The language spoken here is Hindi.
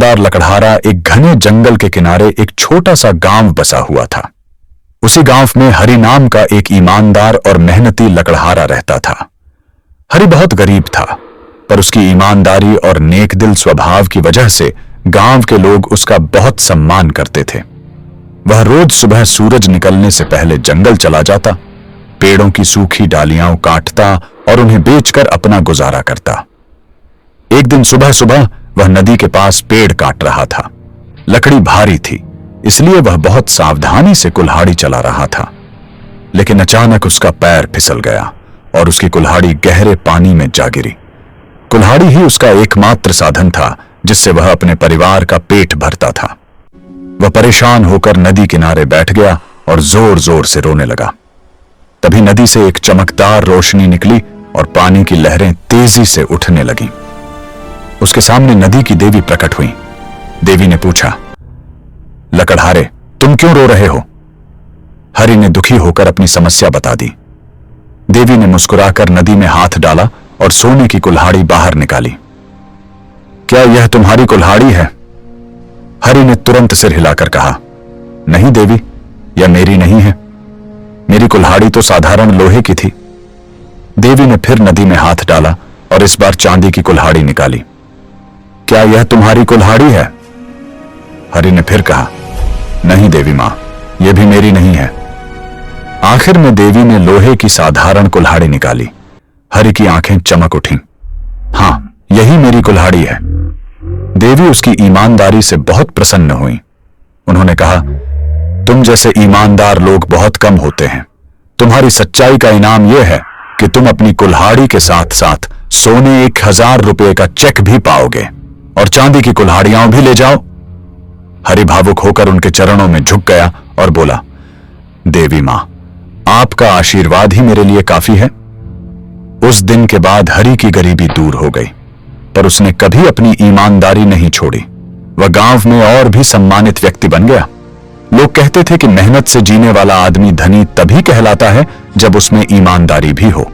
ईमानदार लकड़हारा एक घने जंगल के किनारे एक छोटा सा गांव बसा हुआ था। उसी गांव में हरि नाम का एक ईमानदार और मेहनती लकड़हारा रहता था। हरि बहुत गरीब था, पर उसकी ईमानदारी और नेकदिल स्वभाव की वजह से गांव के लोग उसका बहुत सम्मान करते थे। वह रोज सुबह सूरज निकलने से पहले जंगल चला जाता, पेड़ों की सूखी डालियां काटता और उन्हें बेचकर अपना गुजारा करता। एक दिन सुबह सुबह वह नदी के पास पेड़ काट रहा था। लकड़ी भारी थी, इसलिए वह बहुत सावधानी से कुल्हाड़ी चला रहा था। लेकिन अचानक उसका पैर फिसल गया और उसकी कुल्हाड़ी गहरे पानी में जा गिरी। कुल्हाड़ी ही उसका एकमात्र साधन था जिससे वह अपने परिवार का पेट भरता था। वह परेशान होकर नदी किनारे बैठ गया और जोर जोर से रोने लगा। तभी नदी से एक चमकदार रोशनी निकली और पानी की लहरें तेजी से उठने लगीं। उसके सामने नदी की देवी प्रकट हुई। देवी ने पूछा, लकड़हारे, तुम क्यों रो रहे हो? हरि ने दुखी होकर अपनी समस्या बता दी। देवी ने मुस्कुराकर नदी में हाथ डाला और सोने की कुल्हाड़ी बाहर निकाली। क्या यह तुम्हारी कुल्हाड़ी है? हरि ने तुरंत सिर हिलाकर कहा, नहीं देवी, यह मेरी नहीं है। मेरी कुल्हाड़ी तो साधारण लोहे की थी। देवी ने फिर नदी में हाथ डाला और इस बार चांदी की कुल्हाड़ी निकाली। क्या यह तुम्हारी कुल्हाड़ी है? हरि ने फिर कहा, नहीं देवी मां, यह भी मेरी नहीं है। आखिर में देवी ने लोहे की साधारण कुल्हाड़ी निकाली। हरि की आंखें चमक उठीं। हां, यही मेरी कुल्हाड़ी है। देवी उसकी ईमानदारी से बहुत प्रसन्न हुई। उन्होंने कहा, तुम जैसे ईमानदार लोग बहुत कम होते हैं। तुम्हारी सच्चाई का इनाम यह है कि तुम अपनी कुल्हाड़ी के साथ साथ सोने 1000 रुपए का चेक भी पाओगे और चांदी की कुल्हाड़ियां भी ले जाओ। हरि भावुक होकर उनके चरणों में झुक गया और बोला, देवी मां, आपका आशीर्वाद ही मेरे लिए काफी है। उस दिन के बाद हरि की गरीबी दूर हो गई, पर उसने कभी अपनी ईमानदारी नहीं छोड़ी। वह गांव में और भी सम्मानित व्यक्ति बन गया। लोग कहते थे कि मेहनत से जीने वाला आदमी धनी तभी कहलाता है जब उसमें ईमानदारी भी हो।